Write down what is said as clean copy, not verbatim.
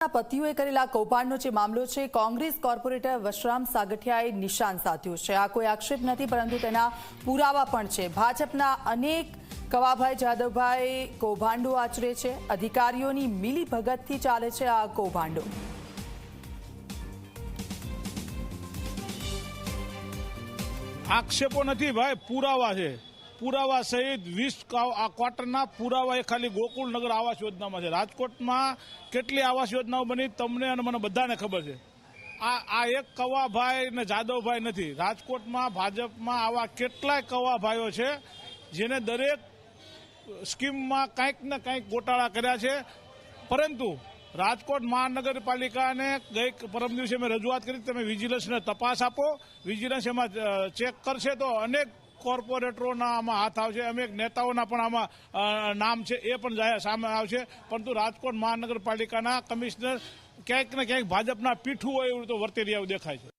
પોતાના પતિઓએ કરેલા કૌભાંડનો જે મામલો છે, કોંગ્રેસ કોર્પોરેટર વશરામ સાગઠિયાએ નિશાન સાધ્યું છે। આ કોઈ આક્ષેપ નથી, પરંતુ તેના પુરાવા પણ છે। ભાજપના અનેક કવાભાઈ જાદવભાઈ કૌભાંડો આચરે છે। અધિકારીઓની મિલીભગતથી ચાલે છે આ કૌભાંડો। આક્ષેપો નથી ભાઈ, પુરાવા છે। પુરાવા સહિત 20 ક્વાર્ટરના પુરાવા એ ખાલી ગોકુળનગર આવાસ યોજનામાં છે। રાજકોટમાં કેટલી આવાસ યોજનાઓ બની તમને અને મને બધાને ખબર છે। આ એક કવાભાઈ ને જાદવભાઈ નથી, રાજકોટમાં ભાજપમાં આવા કેટલાય કવાભાઈઓ છે જેને દરેક સ્કીમમાં કંઈક ને કંઈક ગોટાળા કર્યા છે। પરંતુ રાજકોટ મહાનગરપાલિકાને પરમ દિવસે મેં રજૂઆત કરી, તમે વિજિલન્સને તપાસ આપો, વિજિલન્સ એમાં ચેક કરશે તો અનેક કોર્પોરેટરોના આમાં હાથ આવશે, અનેક નેતાઓના પણ આમાં નામ છે એ પણ સામે આવશે। પરંતુ રાજકોટ મહાનગરપાલિકાના કમિશનર ક્યાંક ને ક્યાંક ભાજપના પીઠું હોય એવું તો વર્તી રહ્યા દેખાય છે।